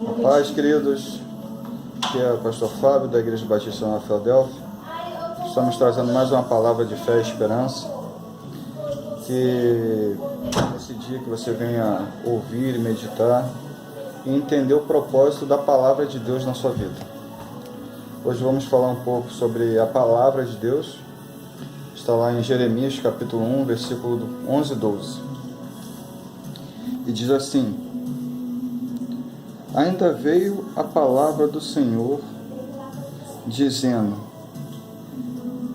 A paz, queridos. Aqui é o pastor Fábio, da Igreja Batista Nova Filadélfia. Estamos trazendo mais uma palavra de fé e esperança. Que nesse dia que você venha ouvir e meditar e entender o propósito da palavra de Deus na sua vida. Hoje vamos falar um pouco sobre a palavra de Deus. Está lá em Jeremias capítulo 1, versículo 11 e 12. E diz assim: Ainda veio a palavra do Senhor, dizendo: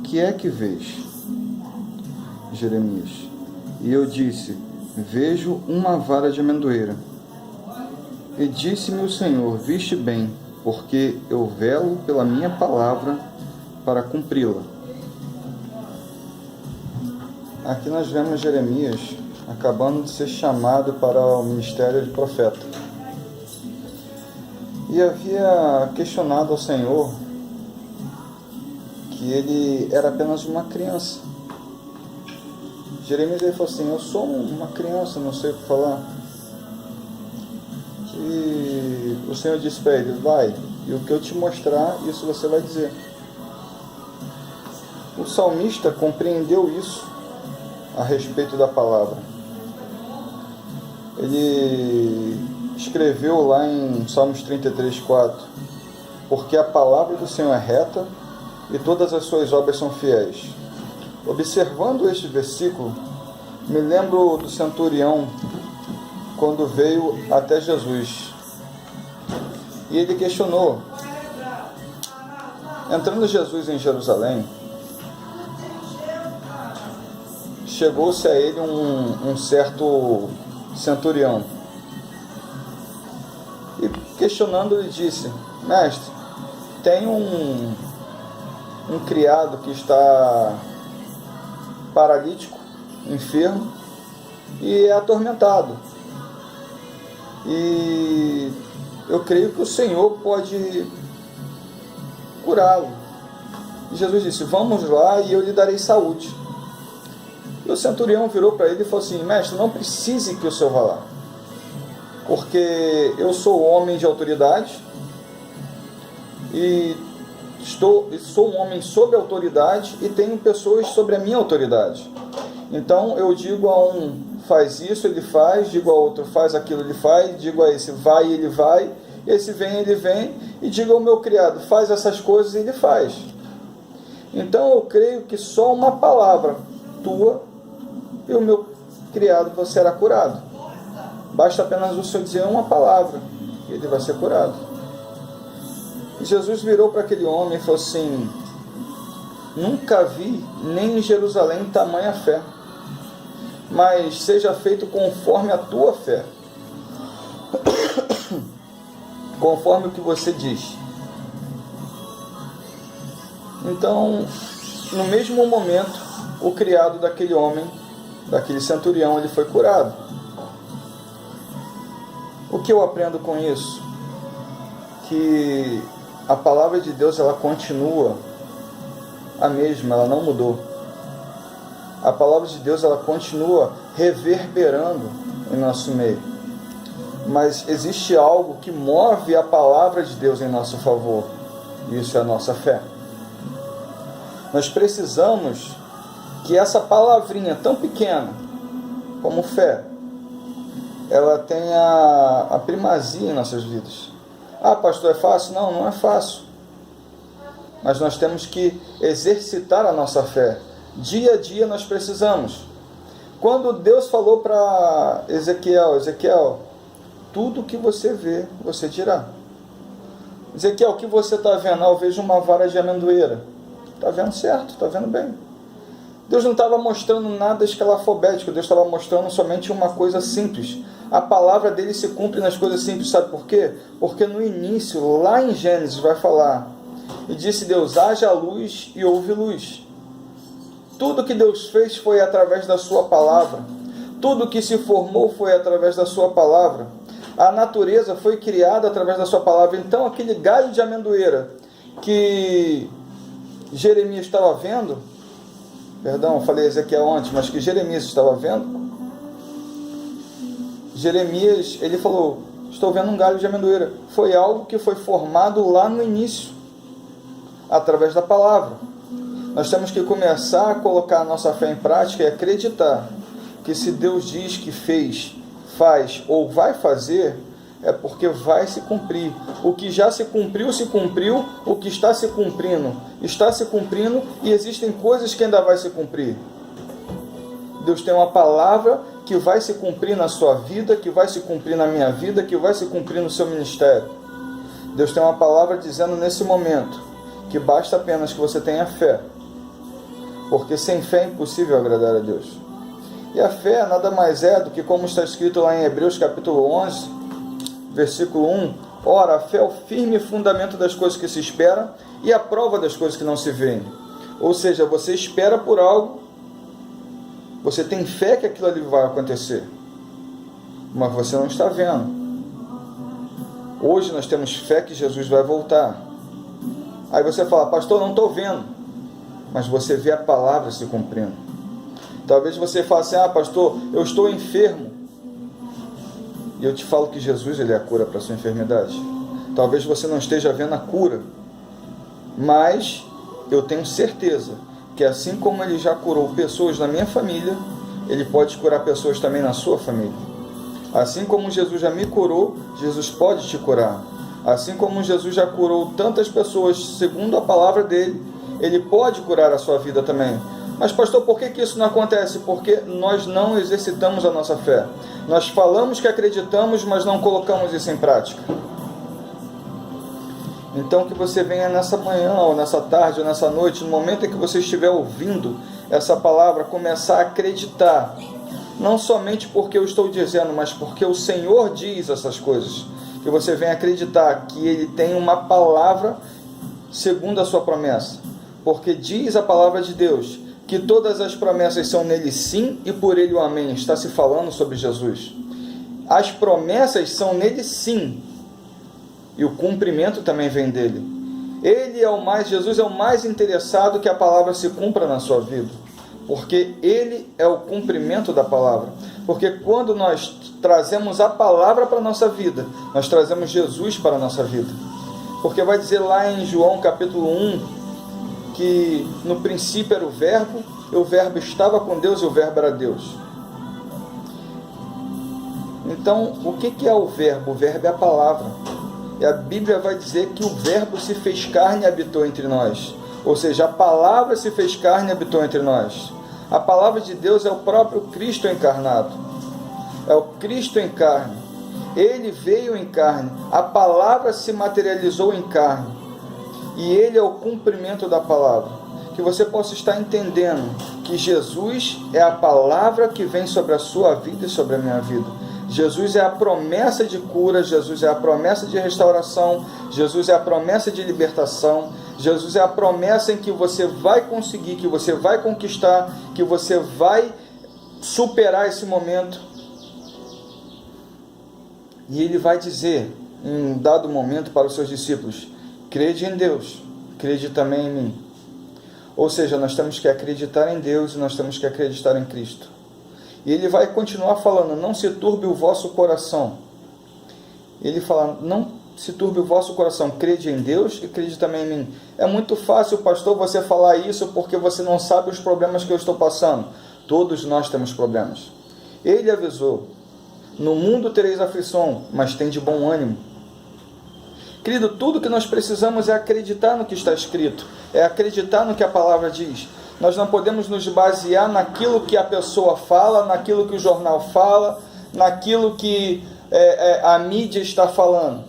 Que é que vês, Jeremias? E eu disse: Vejo uma vara de amendoeira. E disse-me o Senhor: Viste bem, porque eu velo pela minha palavra para cumpri-la. Aqui nós vemos Jeremias acabando de ser chamado para o ministério de profeta. E havia questionado ao Senhor que ele era apenas uma criança. Jeremias ele falou assim: eu sou uma criança, não sei o que falar. E o Senhor disse para ele: vai, e o que eu te mostrar, isso você vai dizer. O salmista compreendeu isso a respeito da palavra. Ele escreveu lá em Salmos 33:4: porque a palavra do Senhor é reta e todas as suas obras são fiéis. Observando este versículo, me lembro do centurião quando veio até Jesus e ele questionou. Entrando Jesus em Jerusalém, chegou-se a ele um certo centurião e questionando ele disse: mestre, tem um criado que está paralítico, enfermo e é atormentado, e eu creio que o Senhor pode curá-lo. E Jesus disse: vamos lá e eu lhe darei saúde. E o centurião virou para ele e falou assim: mestre, não precise que o senhor vá lá, porque eu sou homem de autoridade e sou um homem sob autoridade e tenho pessoas sobre a minha autoridade. Então eu digo a um: faz isso, ele faz; digo a outro: faz aquilo, ele faz; digo a esse: vai, ele vai; esse: vem, ele vem; e digo ao meu criado: faz essas coisas, ele faz. Então eu creio que só uma palavra tua e o meu criado será curado. Basta apenas o Senhor dizer uma palavra e ele vai ser curado. E Jesus virou para aquele homem e falou assim: nunca vi nem em Jerusalém tamanha fé, mas seja feito conforme a tua fé, conforme o que você diz. Então, no mesmo momento, o criado daquele homem, daquele centurião, ele foi curado. O que eu aprendo com isso? Que a palavra de Deus, ela continua a mesma, ela não mudou. A palavra de Deus, ela continua reverberando em nosso meio. Mas existe algo que move a palavra de Deus em nosso favor. Isso é a nossa fé. Nós precisamos que essa palavrinha tão pequena como fé, ela tenha a primazia em nossas vidas. Ah, pastor, é fácil? Não, não é fácil. Mas nós temos que exercitar a nossa fé. Dia a dia nós precisamos. Quando Deus falou para Ezequiel, tudo que você vê, você dirá. Ezequiel, o que você está vendo? Eu vejo uma vara de amendoeira. Está vendo certo, está vendo bem. Deus não estava mostrando nada escalafobético, Deus estava mostrando somente uma coisa simples. A palavra dele se cumpre nas coisas simples, sabe por quê? Porque no início, lá em Gênesis, vai falar: e disse Deus, haja luz, e houve luz. Tudo que Deus fez foi através da sua palavra. Tudo que se formou foi através da sua palavra. A natureza foi criada através da sua palavra. Então aquele galho de amendoeira que Jeremias estava vendo, perdão, falei Ezequiel antes, mas que Jeremias estava vendo, Jeremias, ele falou: Estou vendo um galho de amendoeira. Foi algo que foi formado lá no início, através da palavra. Nós temos que começar a colocar a nossa fé em prática e acreditar que se Deus diz que fez, faz ou vai fazer, é porque vai se cumprir. O que já se cumpriu, o que está se cumprindo, e existem coisas que ainda vai se cumprir. Deus tem uma palavra que vai se cumprir na sua vida, que vai se cumprir na minha vida, que vai se cumprir no seu ministério. Deus tem uma palavra dizendo nesse momento que basta apenas que você tenha fé, porque sem fé é impossível agradar a Deus. E a fé nada mais é do que, como está escrito lá em Hebreus capítulo 11, versículo 1, ora, a fé é o firme fundamento das coisas que se esperam e a prova das coisas que não se veem. Ou seja, você espera por algo, você tem fé que aquilo ali vai acontecer, mas você não está vendo. Hoje nós temos fé que Jesus vai voltar. Aí você fala, pastor, não estou vendo, mas você vê a palavra se cumprindo. Talvez você fale assim, pastor, eu estou enfermo. E eu te falo que Jesus, ele é a cura para a sua enfermidade. Talvez você não esteja vendo a cura, mas eu tenho certeza que assim como ele já curou pessoas na minha família, ele pode curar pessoas também na sua família. Assim como Jesus já me curou, Jesus pode te curar. Assim como Jesus já curou tantas pessoas segundo a palavra dele, ele pode curar a sua vida também. Mas pastor, por que isso não acontece? Porque nós não exercitamos a nossa fé. Nós falamos que acreditamos, mas não colocamos isso em prática. Então que você venha nessa manhã, ou nessa tarde, ou nessa noite, no momento em que você estiver ouvindo essa palavra, começar a acreditar. Não somente porque eu estou dizendo, mas porque o Senhor diz essas coisas. Que você venha acreditar que Ele tem uma palavra segundo a sua promessa. Porque diz a palavra de Deus que todas as promessas são nele sim e por ele o amém. Está se falando sobre Jesus. As promessas são nele sim. E o cumprimento também vem dele. Jesus é o mais interessado que a palavra se cumpra na sua vida. Porque ele é o cumprimento da palavra. Porque quando nós trazemos a palavra para a nossa vida, nós trazemos Jesus para a nossa vida. Porque vai dizer lá em João capítulo 1, que no princípio era o verbo estava com Deus e o verbo era Deus. Então, o que é o verbo? O verbo é a palavra. E a Bíblia vai dizer que o verbo se fez carne e habitou entre nós. Ou seja, a palavra se fez carne e habitou entre nós. A palavra de Deus é o próprio Cristo encarnado. É o Cristo em carne. Ele veio em carne. A palavra se materializou em carne. E ele é o cumprimento da palavra. Que você possa estar entendendo que Jesus é a palavra que vem sobre a sua vida e sobre a minha vida. Jesus é a promessa de cura, Jesus é a promessa de restauração, Jesus é a promessa de libertação, Jesus é a promessa em que você vai conseguir, que você vai conquistar, que você vai superar esse momento. E ele vai dizer, em um dado momento, para os seus discípulos: crede em Deus, crede também em mim. Ou seja, nós temos que acreditar em Deus e nós temos que acreditar em Cristo. E ele vai continuar falando: não se turbe o vosso coração. Ele fala: não se turbe o vosso coração, crede em Deus e crede também em mim. É muito fácil, pastor, você falar isso porque você não sabe os problemas que eu estou passando. Todos nós temos problemas. Ele avisou: no mundo tereis aflição, mas tende bom ânimo. Querido, tudo que nós precisamos é acreditar no que está escrito, é acreditar no que a palavra diz. Nós não podemos nos basear naquilo que a pessoa fala, naquilo que o jornal fala, naquilo que a mídia está falando.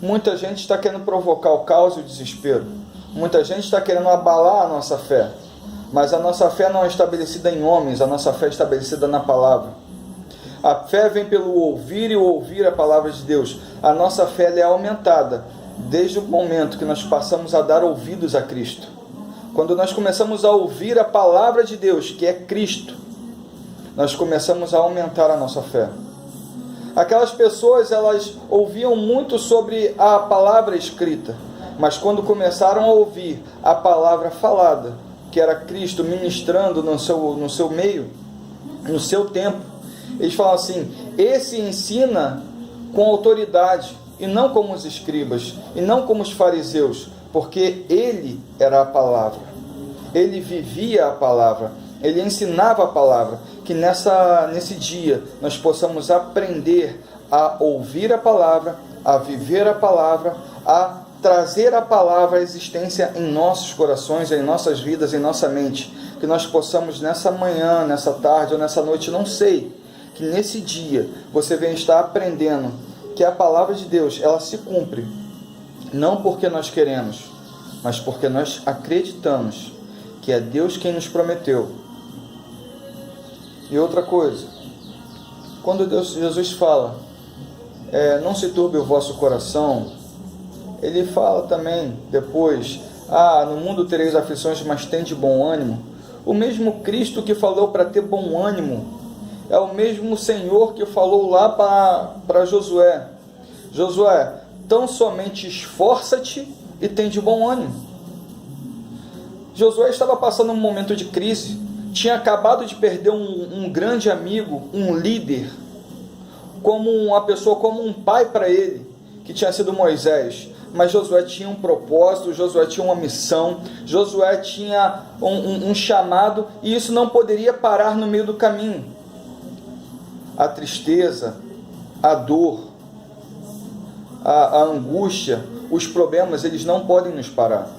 Muita gente está querendo provocar o caos e o desespero. Muita gente está querendo abalar a nossa fé. Mas a nossa fé não é estabelecida em homens, a nossa fé é estabelecida na palavra. A fé vem pelo ouvir e ouvir a palavra de Deus. A nossa fé é aumentada desde o momento que nós passamos a dar ouvidos a Cristo. Quando nós começamos a ouvir a palavra de Deus, que é Cristo, nós começamos a aumentar a nossa fé. Aquelas pessoas, elas ouviam muito sobre a palavra escrita, mas quando começaram a ouvir a palavra falada, que era Cristo ministrando no seu meio, no seu tempo, eles falam assim: esse ensina com autoridade, e não como os escribas, e não como os fariseus, porque ele era a palavra, ele vivia a palavra, ele ensinava a palavra. Que nesse dia nós possamos aprender a ouvir a palavra, a viver a palavra, a trazer a palavra à existência em nossos corações, em nossas vidas, em nossa mente. Que nós possamos nessa manhã, nessa tarde ou nessa noite, não sei, que nesse dia você venha estar aprendendo que a palavra de Deus, ela se cumpre, não porque nós queremos, mas porque nós acreditamos que é Deus quem nos prometeu. E outra coisa, quando Jesus fala, não se turbe o vosso coração, ele fala também depois, no mundo tereis aflições, mas tende bom ânimo. O mesmo Cristo que falou para ter bom ânimo, é o mesmo Senhor que falou lá para Josué. Josué, tão somente esforça-te e tende bom ânimo. Josué estava passando um momento de crise, tinha acabado de perder um grande amigo, um líder, como uma pessoa, como um pai para ele, que tinha sido Moisés. Mas Josué tinha um propósito, Josué tinha uma missão, Josué tinha um chamado, e isso não poderia parar no meio do caminho. A tristeza, a dor, a angústia, os problemas, eles não podem nos parar.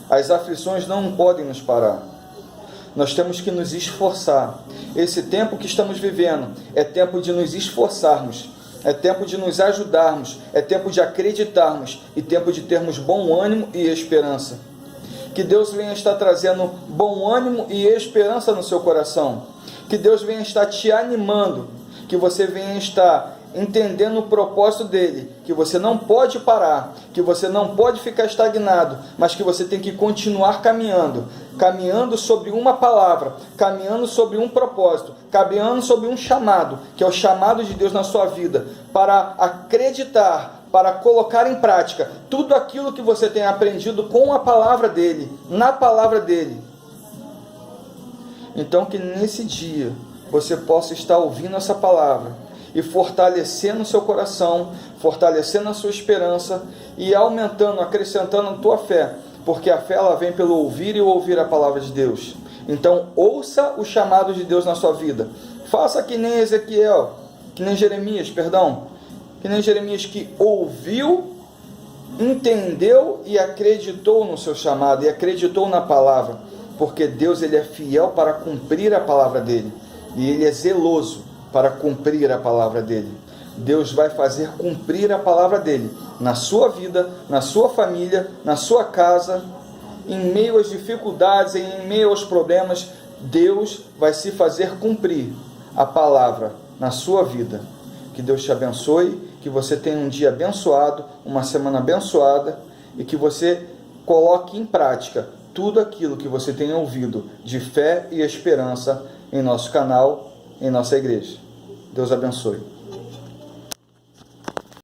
As aflições não podem nos parar. Nós temos que nos esforçar. Esse tempo que estamos vivendo é tempo de nos esforçarmos, é tempo de nos ajudarmos, é tempo de acreditarmos e tempo de termos bom ânimo e esperança. Que Deus venha estar trazendo bom ânimo e esperança no seu coração. Que Deus venha estar te animando, que você venha estar entendendo o propósito dele, que você não pode parar, que você não pode ficar estagnado, mas que você tem que continuar caminhando sobre uma palavra, caminhando sobre um propósito, caminhando sobre um chamado, que é o chamado de Deus na sua vida, para acreditar, para colocar em prática tudo aquilo que você tem aprendido com a palavra dele, na palavra dele. Então que nesse dia você possa estar ouvindo essa palavra e fortalecendo o seu coração, fortalecendo a sua esperança e aumentando, acrescentando a tua fé, porque a fé ela vem pelo ouvir e ouvir a palavra de Deus. Então ouça o chamado de Deus na sua vida. Faça que nem Jeremias, que ouviu, entendeu e acreditou no seu chamado e acreditou na palavra, porque Deus ele é fiel para cumprir a palavra dele e ele é zeloso para cumprir a palavra dele. Deus vai fazer cumprir a palavra dele na sua vida, na sua família, na sua casa, em meio às dificuldades, em meio aos problemas. Deus vai se fazer cumprir a palavra na sua vida. Que Deus te abençoe, que você tenha um dia abençoado, uma semana abençoada e que você coloque em prática tudo aquilo que você tem ouvido de fé e esperança em nosso canal, em nossa igreja. Deus abençoe.